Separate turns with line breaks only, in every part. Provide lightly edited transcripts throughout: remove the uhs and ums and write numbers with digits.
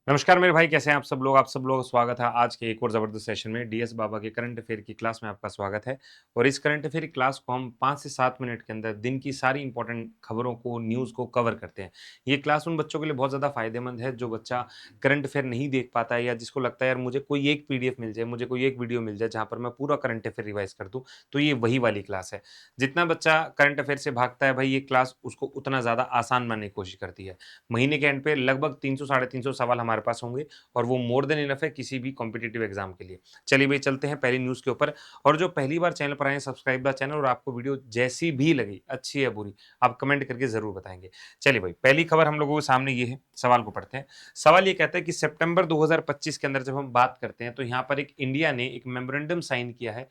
नमस्कार मेरे भाई, कैसे हैं आप सब लोग? आप सब लोग स्वागत है आज के एक और ज़बरदस्त सेशन में। डीएस बाबा के करंट अफेयर की क्लास में आपका स्वागत है। और इस करंट अफेयर की क्लास को हम 5 से 7 मिनट के अंदर दिन की सारी इंपॉर्टेंट खबरों को, न्यूज़ को कवर करते हैं। ये क्लास उन बच्चों के लिए बहुत ज़्यादा फ़ायदेमंद है जो बच्चा करंट अफेयर नहीं देख पाता है या जिसको लगता है यार मुझे कोई एक पीडीएफ मिल जाए, मुझे कोई एक वीडियो मिल जाए जहाँ पर मैं पूरा करंट अफेयर रिवाइज़ कर दूँ, तो ये वही वाली क्लास है। जितना बच्चा करंट अफेयर से भागता है भाई, ये क्लास उसको उतना ज़्यादा आसान बनाने की कोशिश करती है। महीने के एंड पे लगभग 300 साढ़े 300 सवाल हमारे पास होंगे और वो मोर देन इनफ है किसी भी कॉम्पिटिटिव एग्जाम के लिए। चलिए भई चलते हैं पहली न्यूज़ के ऊपर। और जो पहली बार चैनल पर आए हैं, सब्सक्राइब द चैनल और आपको वीडियो जैसी भी लगी, अच्छी या बुरी, आप कमेंट करके ज़रूर बताएँगे। चलिए भई, पहली खबर हम लोगों के सामने ये है, सवाल को पढ़ते हैं। सवाल ये कहता है कि सितंबर 2025 के अंदर जब हम बात करते हैं, तो यहाँ पर एक इंडिया ने एक मेमोरेंडम साइन किया है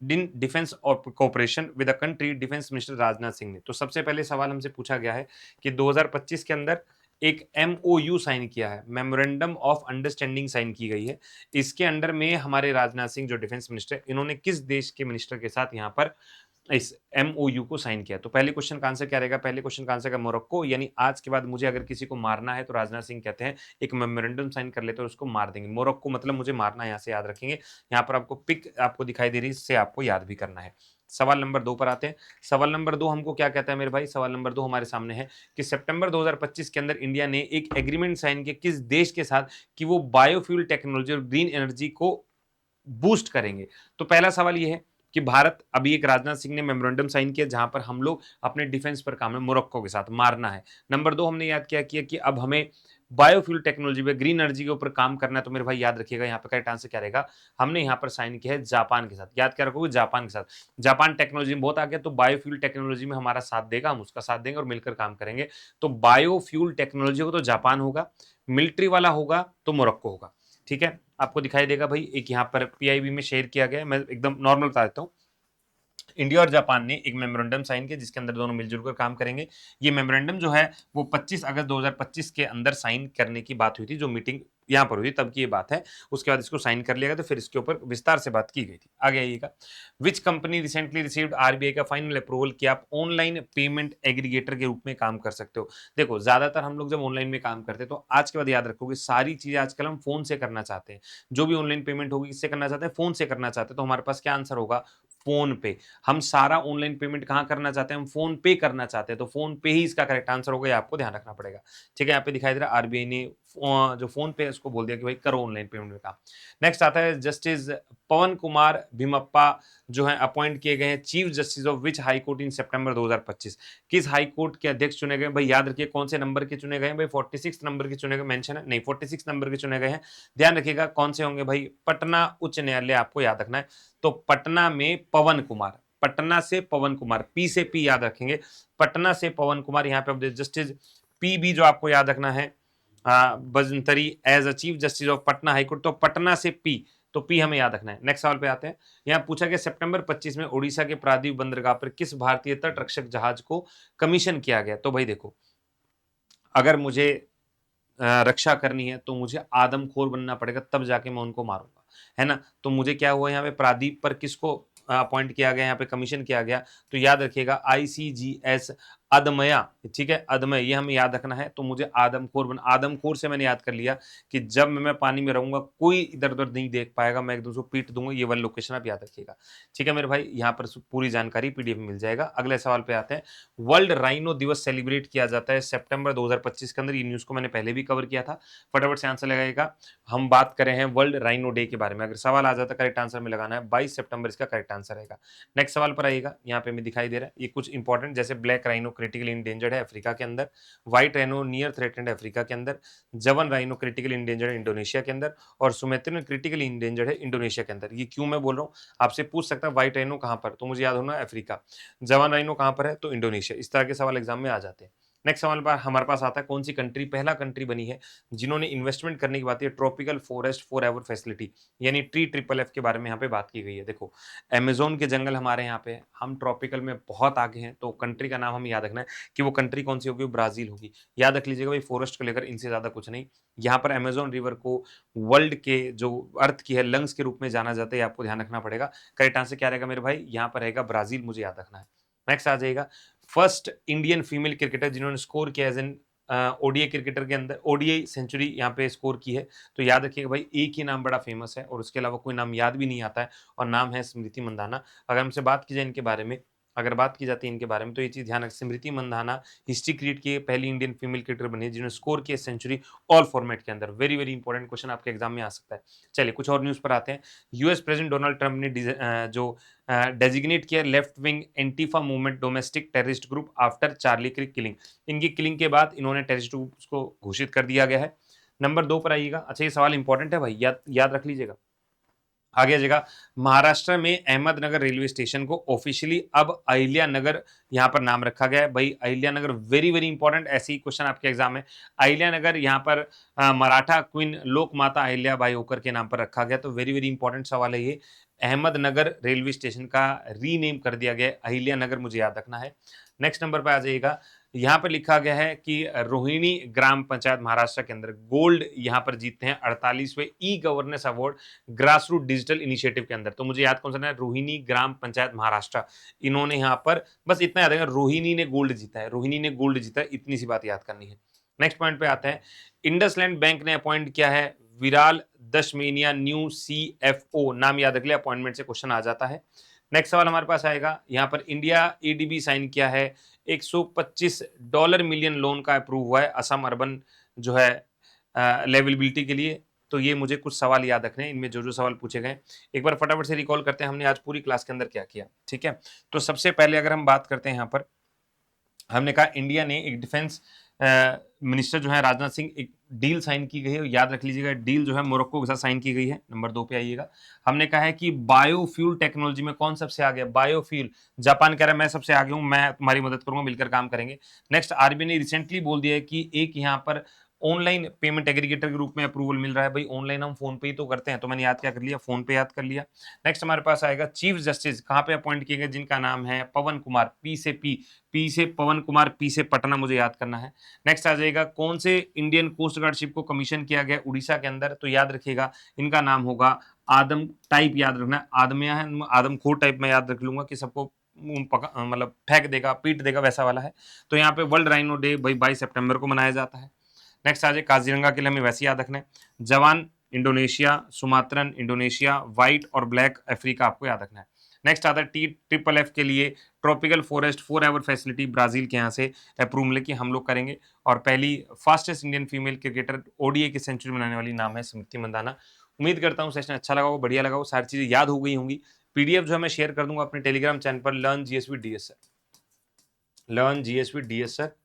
इन डिफेंस और cooperation with a country, defence minister Rajnath Singh ने। तो सबसे पहले सवाल हमसे पूछा गया है कि 2025 के अंदर एक एमओयू साइन किया है, मेमोरेंडम ऑफ अंडरस्टैंडिंग साइन की गई है। इसके अंडर में हमारे राजनाथ सिंह जो डिफेंस मिनिस्टर, इन्होंने किस देश के मिनिस्टर के साथ यहाँ पर इस एमओयू को साइन किया? तो पहले क्वेश्चन का आंसर क्या रहेगा? पहले क्वेश्चन का आंसर है मोरक्को। यानी आज के बाद मुझे अगर किसी को मारना है तो राजनाथ सिंह कहते हैं एक मेमोरेंडम साइन कर लेते हैं और उसको मार देंगे। मोरक्को मतलब मुझे मारना है, यहाँ से याद रखेंगे। यहाँ पर आपको पिक आपको दिखाई दे रही है, इससे आपको याद भी करना है। सवाल नंबर 2 पर आते हैं। सवाल नंबर 2 हमको क्या कहता है मेरे भाई? सवाल नंबर 2 हमारे सामने है कि सितंबर 2025 के अंदर इंडिया ने एक एग्रीमेंट साइन किया किस देश के साथ कि वो बायोफ्यूल टेक्नोलॉजी और ग्रीन एनर्जी को बूस्ट करेंगे। तो पहला सवाल ये है कि भारत अभी एक राजनाथ सिंह ने मेमोरेंडम साइन किया जहां पर हम लोग अपने डिफेंस पर काम है, मोरक्को के साथ मारना है। नंबर 2 हमने याद क्या किया कि अब हमें बायोफ्यूल टेक्नोलॉजी पे, ग्रीन एनर्जी के ऊपर काम करना है। तो मेरे भाई याद रखिएगा, यहाँ पे करेक्ट आंसर क्या रहेगा? हमने यहाँ पर साइन किया है जापान के साथ। याद क्या रखोगे? जापान के साथ। जापान टेक्नोलॉजी में बहुत आगे, तो बायोफ्यूल टेक्नोलॉजी में हमारा साथ देगा, हम उसका साथ देंगे और मिलकर काम करेंगे। तो बायोफ्यूल टेक्नोलॉजी हो तो जापान होगा, मिलिट्री वाला होगा तो मोरक्को होगा। ठीक है, आपको दिखाई देगा भाई, एक यहाँ पर पीआईबी में शेयर किया गया है। मैं एकदम नॉर्मल बता देता हूँ। इंडिया और जापान ने एक मेमोरेंडम साइन किया जिसके अंदर दोनों मिलजुल कर काम करेंगे। ये मेमोरेंडम जो है वो 25 अगस्त 2025 के अंदर साइन करने की बात हुई थी, जो मीटिंग यहाँ पर हुई थी तब की ये बात है। उसके बाद इसको साइन कर लिया गया, तो फिर इसके ऊपर विस्तार से बात की गई थी। आगे आइएगा। Which company recently received RBI का फाइनल अप्रूवल कि आप ऑनलाइन पेमेंट एग्रीगेटर के रूप में काम कर सकते हो? देखो, ज्यादातर हम लोग जब ऑनलाइन में काम करते हैं तो आज के बाद याद रखोगे सारी चीजें आजकल हम फोन से करना चाहते हैं। जो भी ऑनलाइन पेमेंट होगी किससे करना चाहते हैं? फोन से करना चाहते हैं। तो हमारे पास क्या आंसर होगा? फोन पे। हम सारा ऑनलाइन पेमेंट कहाँ करना चाहते हैं? हम फोन पे करना चाहते हैं, तो फोन पे ही इसका करेक्ट आंसर होगा, ये आपको ध्यान रखना पड़ेगा। ठीक है, यहाँ पे दिखाई दे रहा है आरबीआई ने जो फोन पे है उसको बोल दिया कि भाई करो ऑनलाइन पेमेंट में काम। नेक्स्ट आता है जस्टिस पवन कुमार भीमप्पा जो है अपॉइंट किए गए हैं chief justice of which high court in सितंबर 2025। किस हाई कोर्ट के अध्यक्ष चुने गए भाई? याद रखिए कौन से नंबर के चुने गए हैं भाई? 46 नंबर के चुने गए, मेंशन है नहीं, 46 नंबर के चुने गए हैं। ध्यान रखिएगा कौन से होंगे भाई? पटना उच्च न्यायालय आपको याद रखना है। तो पटना में पवन कुमार, पटना से पवन कुमार, पी से पी याद रखेंगे, पटना से पवन कुमार। यहाँ पे जस्टिस पी बी जो आपको याद रखना है, Bajanthri as a chief justice of Patna high court. तो पटना से पी, तो पी हमें याद रखना है। नेक्स्ट सवाल पे आते हैं। यहाँ पूछा गया सितंबर 25 में ओडिशा के प्रादीप बंदरगाह पर किस भारतीय तट रक्षक जहाज को कमीशन किया गया? तो भाई देखो, अगर मुझे रक्षा करनी है तो मुझे आदमखोर बनना पड़ेगा, तब जाके मैं उनको मारूंगा, है ना? तो मुझे क्या हुआ यहाँ पे? प्रादीप पर किसको अपॉइंट किया गया, यहाँ पे कमीशन किया गया? तो याद रखिएगा आईसीजीएस अदमया। ठीक है, अदमय, ये हमें याद रखना है। तो मुझे आदमखोर से मैंने याद कर लिया कि जब मैं पानी में रहूंगा कोई इधर उधर नहीं देख पाएगा, मैं एक दूसरे को पीट दूंगा। ये वाली लोकेशन आप याद रखिएगा। ठीक है मेरे भाई, यहाँ पर पूरी जानकारी पीडीएफ में मिल जाएगा। अगले सवाल पे आते हैं। वर्ल्ड राइनो दिवस सेलिब्रेट किया जाता है सितंबर 2025 के अंदर। ये न्यूज़ को मैंने पहले भी कवर किया था, फटाफट से आंसर लगाइएगा। हम बात कर रहे हैं वर्ल्ड राइनो डे के बारे में। अगर सवाल आ जाता करेक्ट आंसर में लगाना है, 22 सितंबर इसका करेक्ट आंसर रहेगा। नेक्स्ट सवाल पर आइएगा। यहाँ पे हमें दिखाई दे रहा है ये कुछ इंपॉर्टेंट, जैसे ब्लैक राइनो क्रिटिकल इंडेंजर्ड है अफ्रीका के अंदर, व्हाइट राइनो नियर थ्रेटेंड है अफ्रीका के अंदर, जवन राइनो क्रिटिकल इंडेंजर्ड है इंडोनेशिया के अंदर, और सुमेत्रिन क्रिटिकल इंडेंजर्ड है इंडोनेशिया के अंदर। ये क्यों मैं बोल रहा हूँ? आपसे पूछ सकता है व्हाइट राइनो कहाँ पर, तो मुझे याद होना है अफ्रीका। जवान राइनो कहाँ पर है? तो इंडोनेशिया। इस तरह के सवाल एग्जाम में आ जाते हैं। नेक्स्ट सवाल पर हमारे पास आता है, कौन सी कंट्री पहला कंट्री बनी है जिन्होंने इन्वेस्टमेंट करने की बात है tropical forest for ever facility, यानी ट्री ट्रिपल एफ के बारे में यहाँ पे बात की गई है। देखो, अमेजोन के जंगल हमारे यहाँ पे हैं, हम ट्रॉपिकल में बहुत आगे हैं, तो कंट्री का नाम हमें याद रखना है कि वो कंट्री कौन सी होगी? ब्राजील होगी। याद रख लीजिएगा भाई, फॉरेस्ट को लेकर इनसे ज्यादा कुछ नहीं। यहाँ पर अमेजोन रिवर को वर्ल्ड के जो अर्थ की है लंग्स के रूप में जाना जाता है, ये आपको ध्यान रखना पड़ेगा। करेक्ट आंसर क्या रहेगा मेरे भाई? यहाँ पर रहेगा ब्राजील, मुझे याद रखना है। नेक्स्ट आ जाएगा, फर्स्ट इंडियन फीमेल क्रिकेटर जिन्होंने स्कोर किया एज एन ओडीआई क्रिकेटर के अंदर ओडीआई सेंचुरी यहाँ पे स्कोर की है। तो याद रखिएगा भाई, एक ही नाम बड़ा फेमस है और उसके अलावा कोई नाम याद भी नहीं आता है, और नाम है स्मृति मंदाना। अगर हमसे बात की जाए इनके बारे में, अगर बात की जाती है इनके बारे में, तो ये चीज़ ध्यान रखें, स्मृति मंदाना हिस्ट्री क्रिएट की पहली इंडियन फीमेल क्रिकेटर बनी है जिन्होंने स्कोर किया सेंचुरी ऑल फॉर्मेट के अंदर। वेरी वेरी इंपॉर्टेंट क्वेश्चन आपके एग्जाम में आ सकता है। चलिए कुछ और न्यूज़ पर आते हैं। यूएस प्रेसिडेंट डोनाल्ड ट्रंप ने जो डेजिग्नेट किया left wing antifa movement domestic terrorist group after Charlie Kirk killing. इनकी किलिंग के बाद इन्होंने टेररिस्ट ग्रुप को घोषित कर दिया गया है। नंबर 2 पर आइएगा। अच्छा, ये सवाल इंपॉर्टेंट है भाई, याद याद रख लीजिएगा। आगे जगह महाराष्ट्र में अहमदनगर रेलवे स्टेशन को ऑफिशियली अब अहिल्या नगर यहाँ पर नाम रखा गया है। भाई अहिल्या नगर वेरी वेरी इंपॉर्टेंट, ऐसे ही क्वेश्चन आपके एग्जाम में। अहिल्या नगर यहाँ पर मराठा क्वीन लोक माता अहिल्या बाई होकर के नाम पर रखा गया, तो वेरी वेरी इंपॉर्टेंट सवाल है ये। अहमदनगर रेलवे स्टेशन का रीनेम कर दिया गया अहिल्या नगर, मुझे याद रखना है। नेक्स्ट नंबर पर आ जाइएगा। यहाँ पर लिखा गया है कि रोहिणी ग्राम पंचायत महाराष्ट्र के अंदर गोल्ड यहाँ पर जीतते हैं 48वें e governance award grass root digital initiative के अंदर। तो मुझे याद कौन सा है, रोहिणी ग्राम पंचायत महाराष्ट्र, इन्होंने यहाँ पर बस इतना याद है, रोहिणी ने गोल्ड जीता है, रोहिणी ने गोल्ड जीता है, इतनी सी बात याद करनी है। नेक्स्ट पॉइंट पे आते हैं। इंडसलैंड बैंक ने अपॉइंट किया है विराल दशमेनिया न्यू सीएफओ, नाम याद रख लिया, अपॉइंटमेंट से क्वेश्चन आ जाता है। नेक्स्ट सवाल हमारे पास आएगा, यहाँ पर इंडिया एडीबी साइन किया है $125 मिलियन लोन का अप्रूव हुआ है असम अर्बन जो है लेवलिबिलिटी के लिए। तो ये मुझे कुछ सवाल याद रखने हैं, इनमें जो जो सवाल पूछे गए एक बार फटाफट से रिकॉल करते हैं हमने आज पूरी क्लास के अंदर क्या किया। ठीक है, तो सबसे पहले अगर हम बात करते हैं, यहाँ पर हमने कहा इंडिया ने एक डिफेंस मिनिस्टर जो है राजनाथ सिंह, एक डील साइन की गई है, याद रख लीजिएगा, डील जो है मोरक्को के साथ साइन की गई है। नंबर 2 पे आइएगा। हमने कहा है कि बायोफ्यूल टेक्नोलॉजी में कौन सबसे आगे है, बायोफ्यूल। जापान कह रहा है मैं सबसे आगे हूं, मैं तुम्हारी मदद करूंगा, मिलकर काम करेंगे। नेक्स्ट, आरबीआई ने रिसेंटली बोल दिया है कि एक यहाँ पर ऑनलाइन पेमेंट एग्रीगेटर के रूप में अप्रूवल मिल रहा है। भाई ऑनलाइन हम फोन पे ही तो करते हैं, तो मैंने याद क्या कर लिया, फोन पे याद कर लिया। नेक्स्ट हमारे पास आएगा चीफ जस्टिस कहाँ पे अपॉइंट किए गए, जिनका नाम है पवन कुमार, पी से पवन कुमार, पी से पटना, मुझे याद करना है। नेक्स्ट आ जाएगा कौन से इंडियन कोस्ट गार्ड शिप को कमीशन किया गया उड़ीसा के अंदर, तो याद रखिएगा इनका नाम होगा आदम टाइप, याद रखना है आदमिया है, आदमखोर टाइप में याद रख लूंगा कि सबको मतलब फेंक देगा पीट देगा वैसा वाला है। तो यहाँ पे वर्ल्ड राइनो डे भाई 22 सितंबर को मनाया जाता है। नेक्स्ट आ जाए काजीरंगा के लिए, हमें वैसे याद रखना है जवान इंडोनेशिया, सुमात्रन इंडोनेशिया, व्हाइट और ब्लैक अफ्रीका, आपको याद रखना है। नेक्स्ट आता है TFF के लिए tropical forest for ever facility, Brazil के यहाँ से अप्रूव मिले कि हम लोग करेंगे। और पहली fastest Indian female cricketer ODI की सेंचुरी बनाने वाली नाम है स्मृति मंदाना। उम्मीद करता हूँ सेशन अच्छा लगा हो, बढ़िया लगा हो, सारी चीज़ें याद हो गई होंगी। पीडीएफ जो है मैं शेयर कर दूंगा अपने टेलीग्राम चैनल पर, learn GS with DS sir, learn GS with DS sir.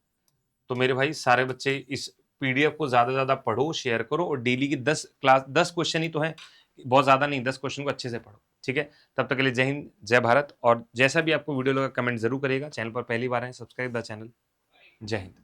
तो मेरे भाई सारे बच्चे इस पीडीएफ को ज़्यादा से ज़्यादा पढ़ो, शेयर करो, और डेली की 10 क्वेश्चन ही तो है, बहुत ज़्यादा नहीं, 10 क्वेश्चन को अच्छे से पढ़ो। ठीक है, तब तक के लिए जय हिंद जय भारत। और जैसा भी आपको वीडियो लगा कमेंट जरूर करिएगा। चैनल पर पहली बार है, सब्सक्राइब द चैनल। जय हिंद।